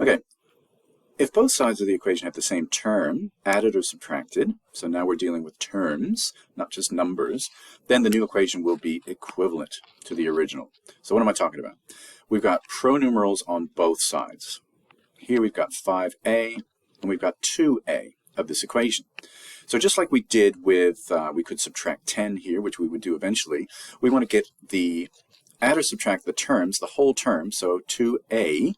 Okay, if both sides of the equation have the same term, added or subtracted, so now we're dealing with terms, not just numbers, then the new equation will be equivalent to the original. So what am I talking about? We've got pronumerals on both sides. Here we've got 5a, and we've got 2a of this equation. So just like we did with, we could subtract 10 here, which we would do eventually, we want to get the add or subtract the terms, the whole term, so 2a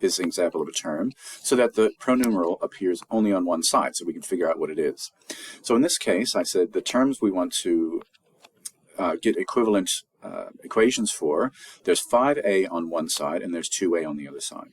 is an example of a term, so that the pronumeral appears only on one side, so we can figure out what it is. So in this case, I said the terms we want to get equivalent equations for, there's 5a on one side and there's 2a on the other side.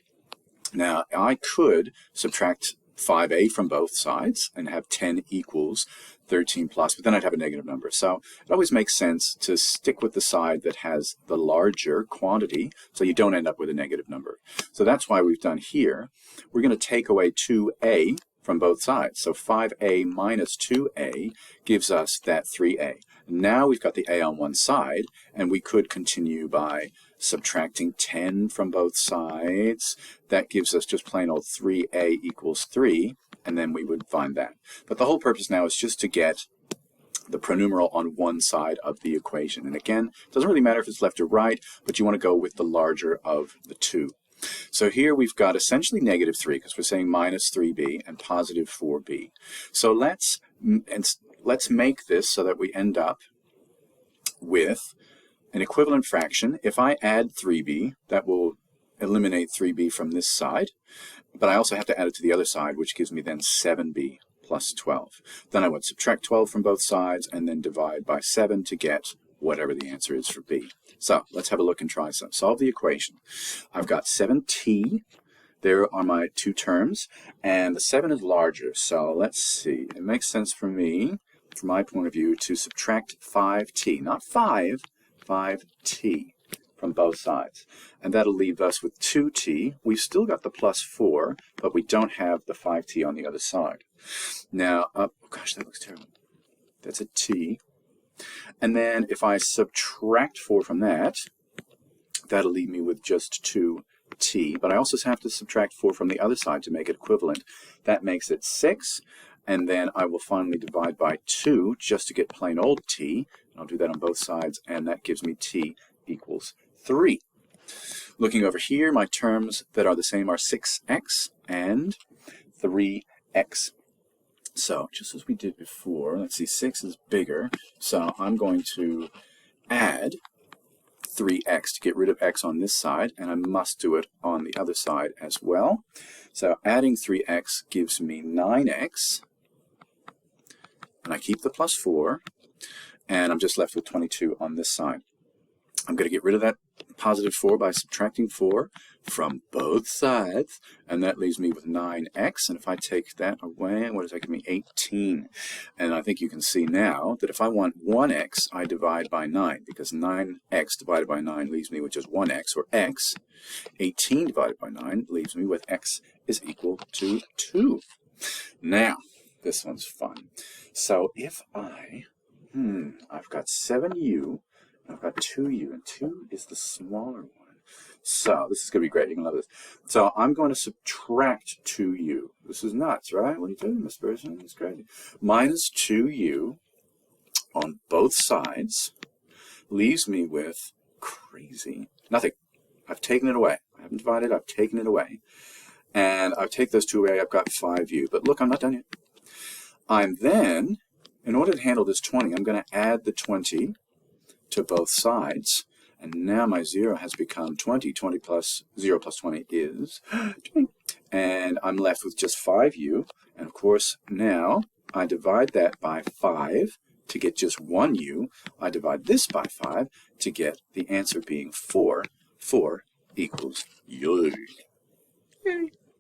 Now, I could subtract 5a from both sides and have 10 equals 13 plus, but then I'd have a negative number. So it always makes sense to stick with the side that has the larger quantity so you don't end up with a negative number. So that's why we've done here. We're going to take away 2a from both sides. So 5a minus 2a gives us that 3a. Now we've got the a on one side, and we could continue by subtracting 10 from both sides. That gives us just plain old 3a equals 3, and then we would find that. But the whole purpose now is just to get the pronumeral on one side of the equation. And again, it doesn't really matter if it's left or right, but you want to go with the larger of the two. So here we've got essentially negative 3, because we're saying minus 3b, and positive 4b. So let's make this so that we end up with an equivalent fraction. If I add 3b, that will eliminate 3b from this side, but I also have to add it to the other side, which gives me then 7b plus 12. Then I would subtract 12 from both sides and then divide by 7 to get whatever the answer is for b. So let's have a look and try some. Solve the equation. I've got 7t. There are my two terms, and the 7 is larger. So let's see. It makes sense for me, from my point of view, to subtract 5t, not 5, 5t from both sides. And that'll leave us with 2t. We've still got the plus 4, but we don't have the 5t on the other side. Now, oh gosh, that looks terrible. That's a t. And then if I subtract 4 from that, that'll leave me with just 2t. But I also have to subtract 4 from the other side to make it equivalent. That makes it 6. And then I will finally divide by 2 just to get plain old t. I'll do that on both sides, and that gives me t equals 3. Looking over here, my terms that are the same are 6x and 3x. So just as we did before, let's see, 6 is bigger, so I'm going to add 3x to get rid of x on this side, and I must do it on the other side as well. So adding 3x gives me 9x, and I keep the plus 4, and I'm just left with 22 on this side. I'm going to get rid of that positive 4 by subtracting 4 from both sides, and that leaves me with 9x, and if I take that away, what does that give me? 18. And I think you can see now that if I want 1x, I divide by 9, because 9x divided by 9 leaves me with just 1x, or x. 18 divided by 9 leaves me with x is equal to 2. Now, this one's fun. So if I've got 7u, I've got 2u, and 2 is the smaller one. So this is going to be great. You're going to love this. So I'm going to subtract 2u. This is nuts, right? What are you doing, Miss Person? It's crazy. Minus 2u on both sides leaves me with crazy nothing. I've taken it away. I haven't divided. I've taken it away. And I'll take those 2 away. I've got 5u. But look, I'm not done yet. I'm then, in order to handle this 20, I'm going to add the 20 to both sides, and now my 0 has become 20. 20 plus 0 plus 20 is 20. And I'm left with just 5u, and of course now I divide that by 5 to get just 1u. I divide this by 5 to get the answer being 4. 4 equals yay. Yay.